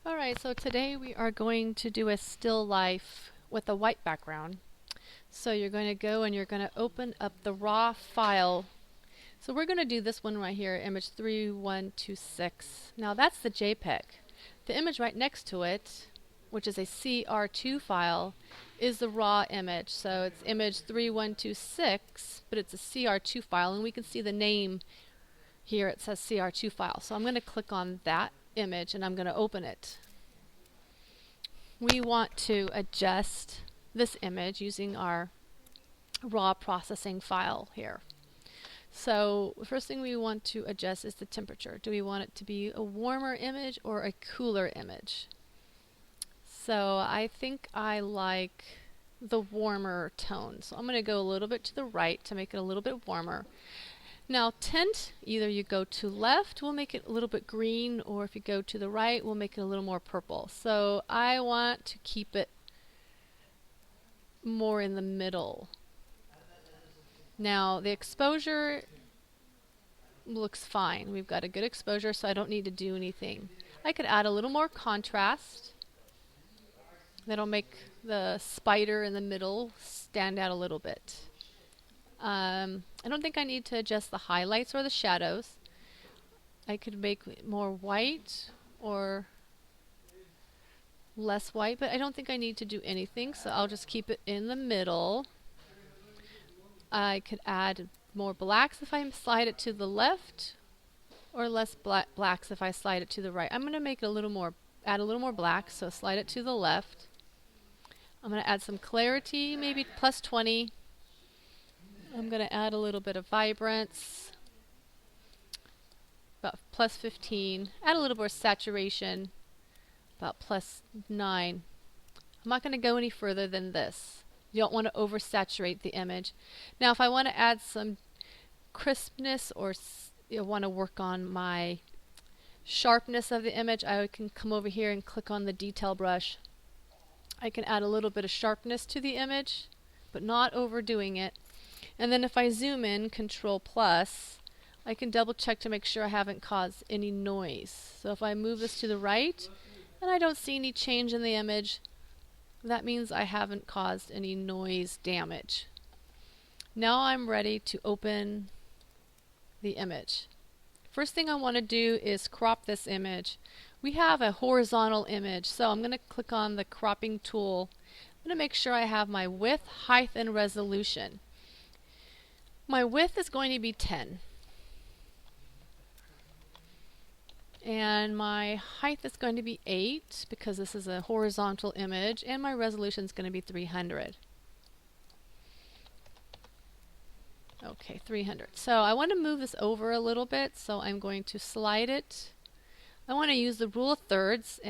Alright, so today we are going to do a still life with a white background. So you're going to go and you're going to open up the raw file. So we're going to do this one right here, image 3126. Now that's the JPEG. The image right next to it, which is a CR2 file, is the raw image. So it's image 3126, but it's a CR2 file, and we can see the name here. It says CR2 file. So I'm going to click on that image and I'm going to open it. We want to adjust this image using our raw processing file here. So the first thing we want to adjust is the temperature. Do we want it to be a warmer image or a cooler image? So I think I like the warmer tone. So I'm going to go a little bit to the right to make it a little bit warmer. Now tint, either you go to left, we'll make it a little bit green, or if you go to the right, we'll make it a little more purple. So I want to keep it more in the middle. Now the exposure looks fine. We've got a good exposure, so I don't need to do anything. I could add a little more contrast. That'll make the spider in the middle stand out a little bit. I don't think I need to adjust the highlights or the shadows. I could make it more white or less white, but I don't think I need to do anything, so I'll just keep it in the middle. I could add more blacks if I slide it to the left, or less blacks if I slide it to the right. I'm going to make it a little more, add a little more black, so slide it to the left. I'm going to add some clarity, maybe plus 20. I'm going to add a little bit of vibrance, about plus 15. Add a little more saturation, about plus 9. I'm not going to go any further than this. You don't want to oversaturate the image. Now if I want to add some crispness or want to work on my sharpness of the image, I can come over here and click on the detail brush. I can add a little bit of sharpness to the image, but not overdoing it. And then if I zoom in, Control plus, I can double check to make sure I haven't caused any noise. So if I move this to the right and I don't see any change in the image, that means I haven't caused any noise damage. Now I'm ready to open the image. First thing I want to do is crop this image. We have a horizontal image, so I'm going to click on the cropping tool. I'm going to make sure I have my width, height, and resolution. My width is going to be 10. And my height is going to be 8 because this is a horizontal image, and my resolution is going to be 300. Okay, 300. So I want to move this over a little bit, so I'm going to slide it. I want to use the rule of thirds,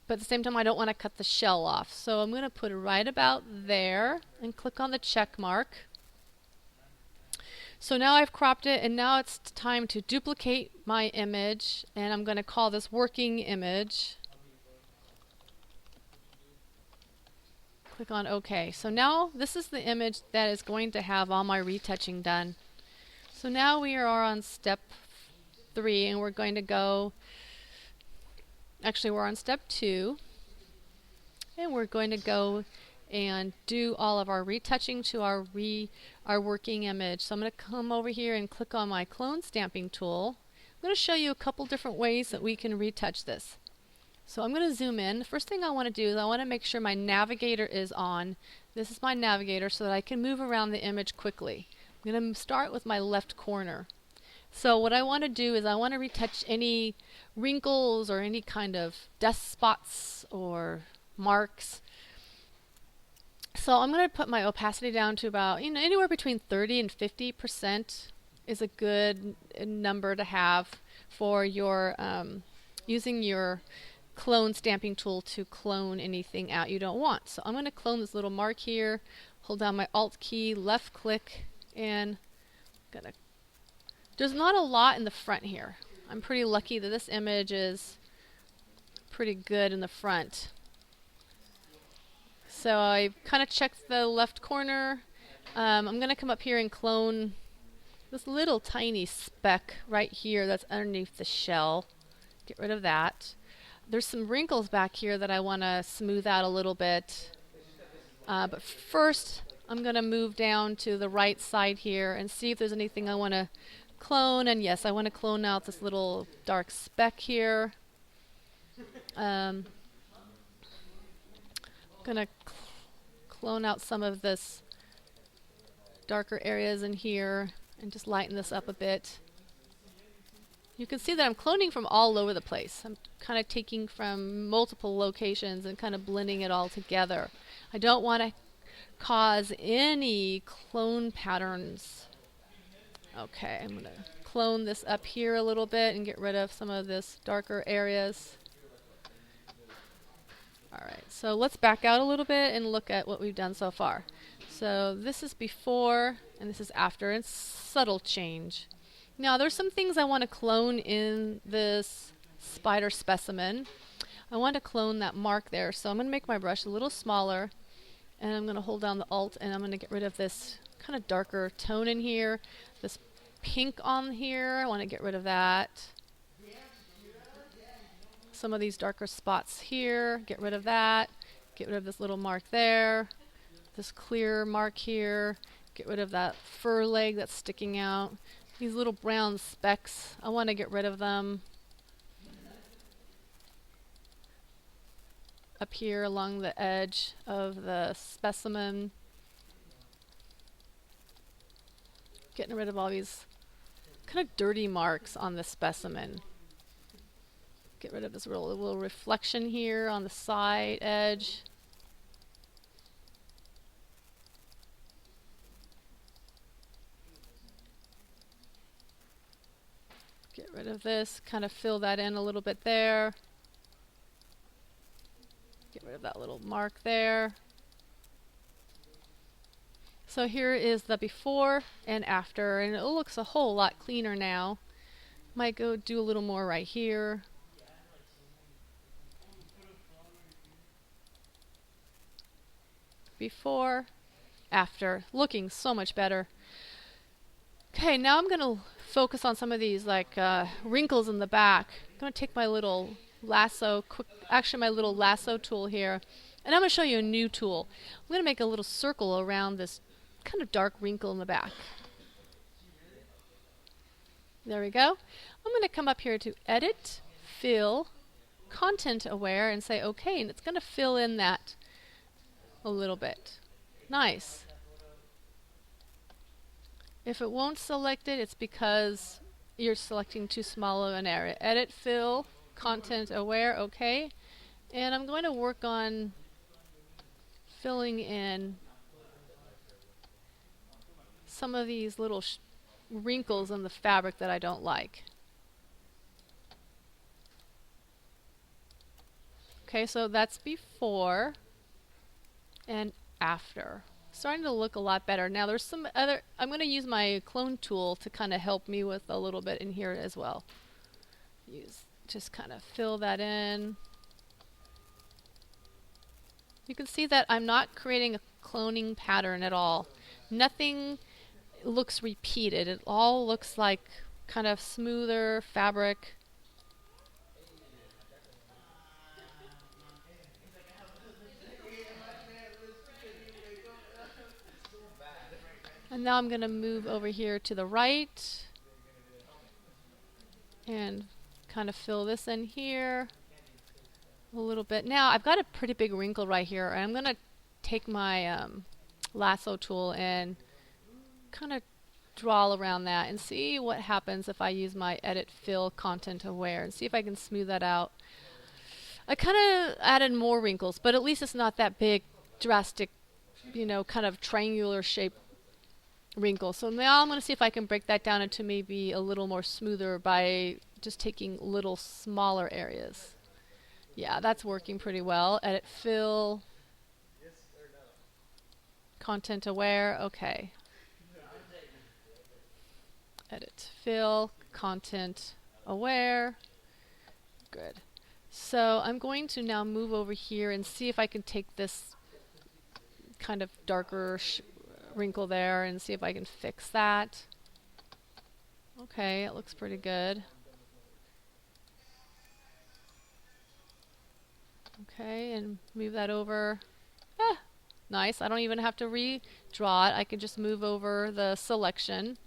but at the same time I don't want to cut the shell off. So I'm going to put it right about there and click on the check mark. So now I've cropped it, and now it's time to duplicate my image, and I'm going to call this working image. Click on OK. So now this is the image that is going to have all my retouching done. So now we are on step 3, and we're going to go, actually we're on step 2, and we're going to go and do all of our retouching to our working image. So I'm going to come over here and click on my clone stamping tool. I'm going to show you a couple different ways that we can retouch this. So I'm going to zoom in. The first thing I want to do is I want to make sure my navigator is on. This is my navigator so that I can move around the image quickly. I'm going to start with my left corner. So what I want to do is I want to retouch any wrinkles or any kind of dust spots or marks. So I'm going to put my opacity down to about, anywhere between 30 and 50% is a good number to have for your using your clone stamping tool to clone anything out you don't want. So I'm going to clone this little mark here, hold down my Alt key, left click, and there's not a lot in the front here. I'm pretty lucky that this image is pretty good in the front. So I kind of checked the left corner. I'm going to come up here and clone this little tiny speck right here that's underneath the shell. Get rid of that. There's some wrinkles back here that I want to smooth out a little bit. But first, I'm going to move down to the right side here and see if there's anything I want to clone. And yes, I want to clone out this little dark speck here. I'm going to clone out some of this darker areas in here and just lighten this up a bit. You can see that I'm cloning from all over the place. I'm kind of taking from multiple locations and kind of blending it all together. I don't want to cause any clone patterns. Okay, I'm going to clone this up here a little bit and get rid of some of this darker areas. Alright, so let's back out a little bit and look at what we've done so far. So this is before and this is after. It's subtle change. Now there's some things I want to clone in this spider specimen. I want to clone that mark there, so I'm going to make my brush a little smaller and I'm going to hold down the Alt and I'm going to get rid of this kind of darker tone in here. This pink on here, I want to get rid of that. Some of these darker spots here, get rid of that. Get rid of this little mark there. This clear mark here. Get rid of that fur leg that's sticking out. These little brown specks, I want to get rid of them. Up here along the edge of the specimen. Getting rid of all these kind of dirty marks on the specimen. Get rid of this little reflection here on the side edge. Get rid of this, kind of fill that in a little bit there. Get rid of that little mark there. So here is the before and after, and it looks a whole lot cleaner now. Might go do a little more right here. Before, after, looking so much better. Okay, now I'm going to focus on some of these like wrinkles in the back. I'm going to take my little lasso, my little lasso tool here, and I'm going to show you a new tool. I'm going to make a little circle around this kind of dark wrinkle in the back. There we go. I'm going to come up here to Edit, Fill, Content Aware, and say OK, and it's going to fill in that a little bit. Nice. If it won't select it, it's because you're selecting too small of an area. Edit, Fill, Content Aware, OK. And I'm going to work on filling in some of these little wrinkles in the fabric that I don't like. Okay, so that's before and after. Starting to look a lot better. Now there's some other, I'm going to use my clone tool to kind of help me with a little bit in here as well. Just kind of fill that in. You can see that I'm not creating a cloning pattern at all. Nothing looks repeated. It all looks like kind of smoother fabric. And now I'm going to move over here to the right and kind of fill this in here a little bit. Now I've got a pretty big wrinkle right here, and I'm going to take my lasso tool and kind of draw around that and see what happens if I use my Edit, Fill, Content Aware, and see if I can smooth that out. I kind of added more wrinkles, but at least it's not that big, drastic, you know, kind of triangular shape wrinkle. So now I'm going to see if I can break that down into maybe a little more smoother by just taking little smaller areas. Yeah, that's working pretty well. Edit, Fill, Content Aware, okay. Edit, Fill, Content Aware, good. So I'm going to now move over here and see if I can take this kind of darker wrinkle there and see if I can fix that. Okay, it looks pretty good. Okay, and move that over. Ah, nice. I don't even have to redraw it. I can just move over the selection.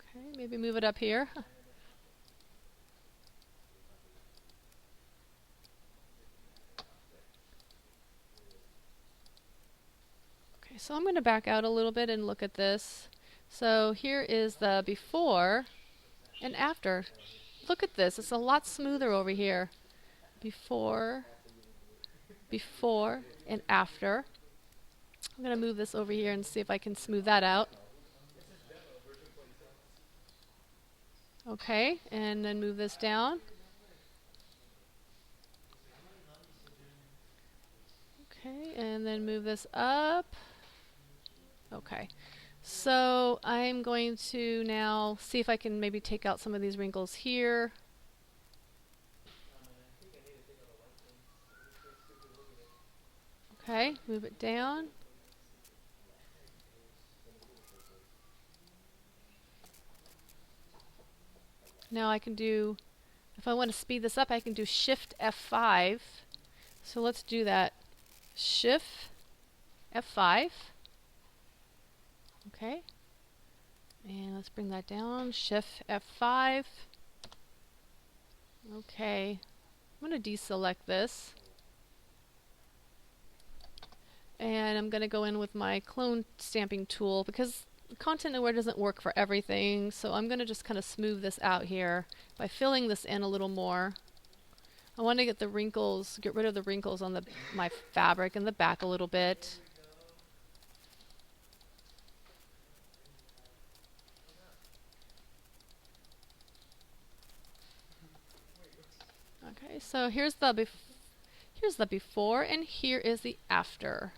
Okay, maybe move it up here. Okay, so I'm going to back out a little bit and look at this. So here is the before and after. Look at this. It's a lot smoother over here. Before, before, and after. I'm going to move this over here and see if I can smooth that out. Okay, and then move this down. Okay, and then move this up. Okay, so I'm going to now see if I can maybe take out some of these wrinkles here. Okay, move it down. Now I can do, if I want to speed this up, I can do Shift F5. So let's do that. Shift F5. Okay. And let's bring that down. Shift F5. Okay. I'm going to deselect this. And I'm going to go in with my clone stamping tool because Content Aware doesn't work for everything. So I'm going to just kind of smooth this out here by filling this in a little more. I want to get the wrinkles, get rid of the wrinkles on my fabric in the back a little bit. Okay, so here's the before and here is the after.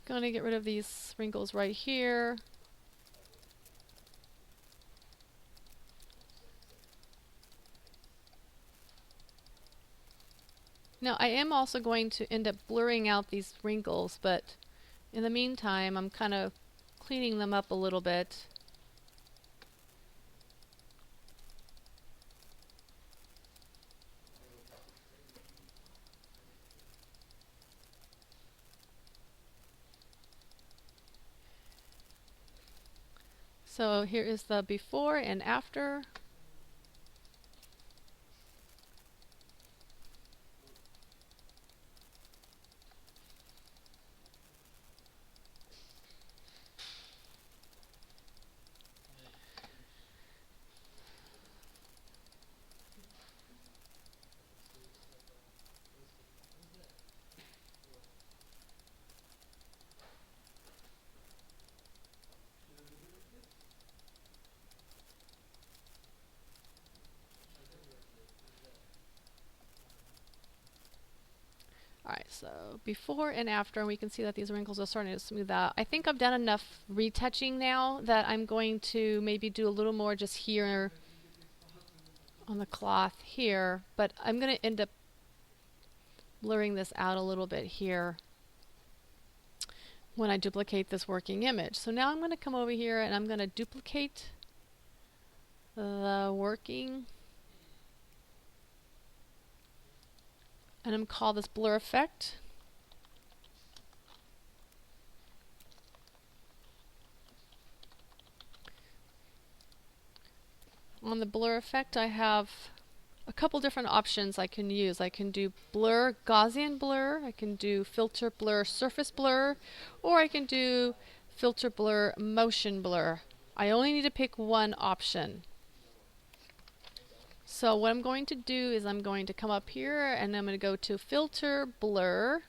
Going to get rid of these wrinkles right here. Now I am also going to end up blurring out these wrinkles, but in the meantime I'm kind of cleaning them up a little bit. So here is the before and after. Alright, so before and after, and we can see that these wrinkles are starting to smooth out. I think I've done enough retouching now that I'm going to maybe do a little more just here on the cloth here, but I'm going to end up blurring this out a little bit here when I duplicate this working image. So now I'm going to come over here and I'm going to duplicate the working, and I'm going to call this blur effect. On the blur effect I have a couple different options I can use. I can do blur, Gaussian blur, I can do filter blur, surface blur, or I can do filter blur, motion blur. I only need to pick one option. So what I'm going to do is I'm going to come up here and I'm going to go to filter blur.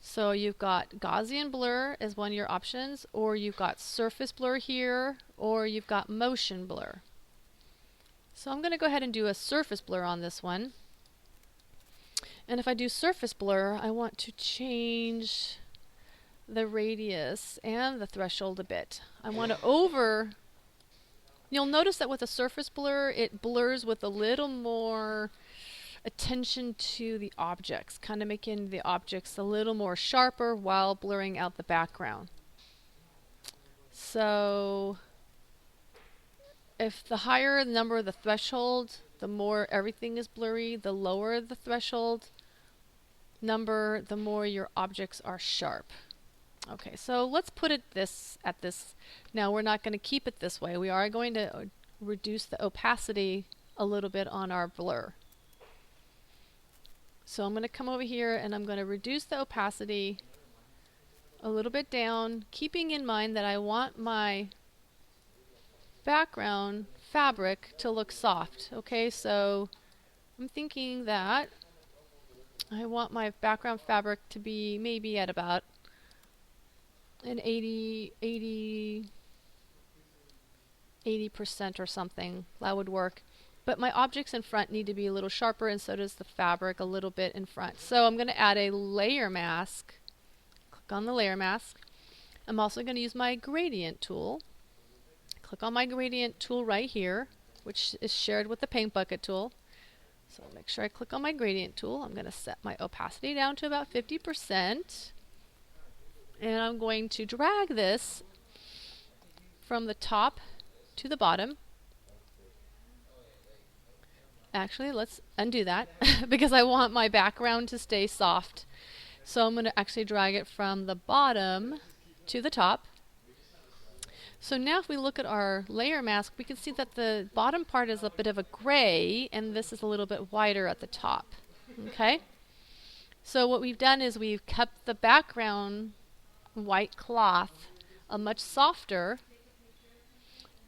So you've got Gaussian blur as one of your options, or you've got surface blur here, or you've got motion blur. So I'm going to go ahead and do a surface blur on this one. And if I do surface blur, I want to change the radius and the threshold a bit. I want to You'll notice that with a surface blur, it blurs with a little more attention to the objects, kind of making the objects a little more sharper while blurring out the background. So if the higher the number of the threshold, the more everything is blurry. The lower the threshold number, the more your objects are sharp. Okay, so let's put it at this. Now we're not going to keep it this way. We are going to reduce the opacity a little bit on our blur. So I'm going to come over here and I'm going to reduce the opacity a little bit down, keeping in mind that I want my background fabric to look soft. Okay, so I'm thinking that I want my background fabric to be maybe at about an 80% or something. That would work. But my objects in front need to be a little sharper, and so does the fabric a little bit in front. So I'm going to add a layer mask. Click on the layer mask. I'm also going to use my gradient tool. Click on my gradient tool right here, which is shared with the paint bucket tool. So make sure I click on my gradient tool. I'm going to set my opacity down to about 50%. And I'm going to drag this from the top to the bottom. Actually, let's undo that because I want my background to stay soft. So I'm going to actually drag it from the bottom to the top. So now if we look at our layer mask, we can see that the bottom part is a bit of a gray and this is a little bit whiter at the top. Okay? So what we've done is we've kept the background white cloth much softer,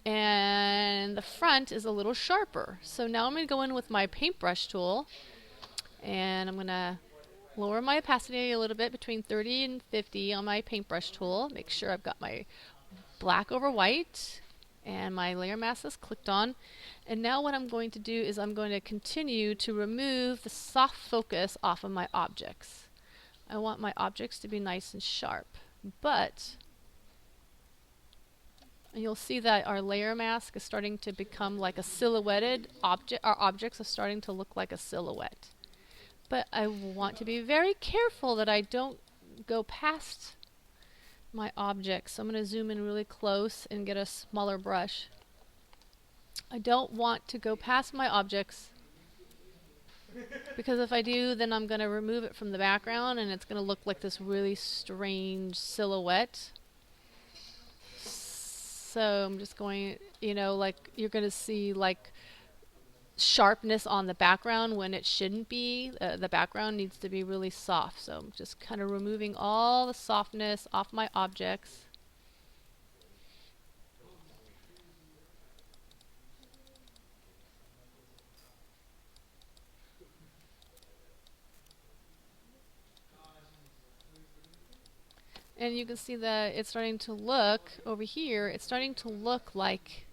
and the front is a little sharper. So now I'm going to go in with my paintbrush tool and I'm going to lower my opacity a little bit between 30 and 50 on my paintbrush tool. Make sure I've got my black over white and my layer mask is clicked on. And now what I'm going to do is I'm going to continue to remove the soft focus off of my objects. I want my objects to be nice and sharp, but and you'll see that our layer mask is starting to become like a silhouetted object. Our objects are starting to look like a silhouette. But I want to be very careful that I don't go past my objects. So I'm going to zoom in really close and get a smaller brush. I don't want to go past my objects because if I do, then I'm going to remove it from the background and it's going to look like this really strange silhouette. So I'm just going, you know, like you're going to see like sharpness on the background when it shouldn't be. The background needs to be really soft. So I'm just kind of removing all the softness off my objects. And you can see that it's starting to look over here, it's starting to look like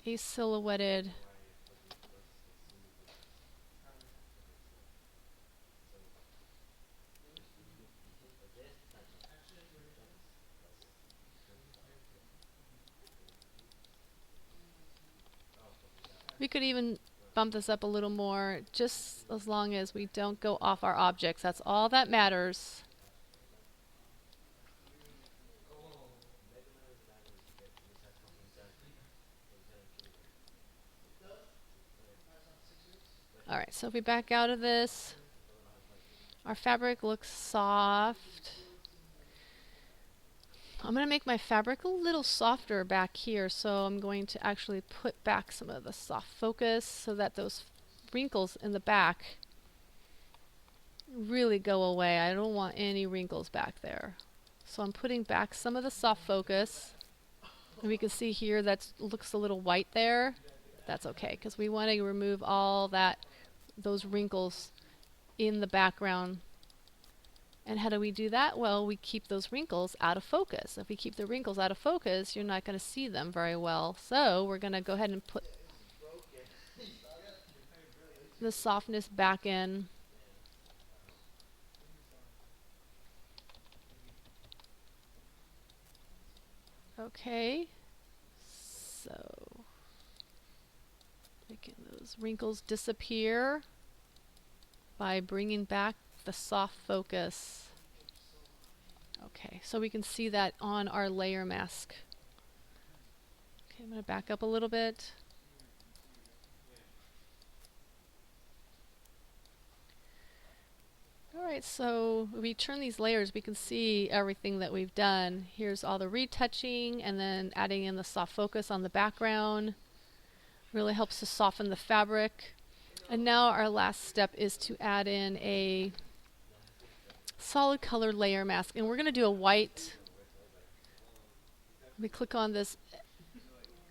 a silhouetted we could even bump this up a little more, just as long as we don't go off our objects. That's all that matters. Alright, so if we back out of this, our fabric looks soft. I'm going to make my fabric a little softer back here, so I'm going to actually put back some of the soft focus so that those wrinkles in the back really go away. I don't want any wrinkles back there. So I'm putting back some of the soft focus. And we can see here that looks a little white there. That's okay, because we want to remove all those wrinkles in the background. And how do we do that? Well, we keep those wrinkles out of focus. If we keep the wrinkles out of focus, you're not going to see them very well. So we're going to go ahead and put the softness back in. Okay, so making those wrinkles disappear by bringing back the soft focus. Okay, so we can see that on our layer mask. Okay, I'm going to back up a little bit. Alright, so if we turn these layers, we can see everything that we've done. Here's all the retouching and then adding in the soft focus on the background. Really helps to soften the fabric. And now our last step is to add in a solid color layer mask. And we're going to do a white. We click on this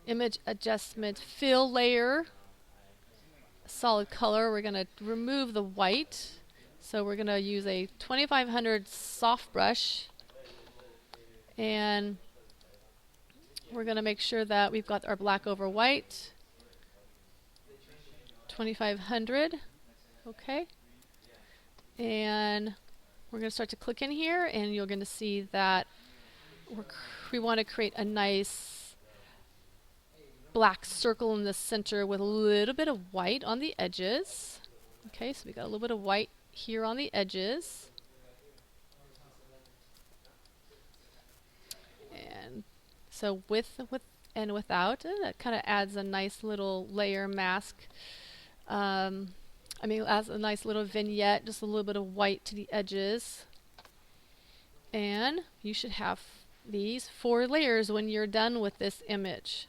image adjustment fill layer, solid color. We're going to remove the white. So we're going to use a 2500 soft brush, and we're going to make sure that we've got our black over white. 2500, okay. And we're going to start to click in here, and you're going to see that we want to create a nice black circle in the center with a little bit of white on the edges. Okay, so we got a little bit of white here on the edges. And so with and without, and that kind of adds a nice little layer mask. Adds a nice little vignette, just a little bit of white to the edges. And you should have these 4 layers when you're done with this image.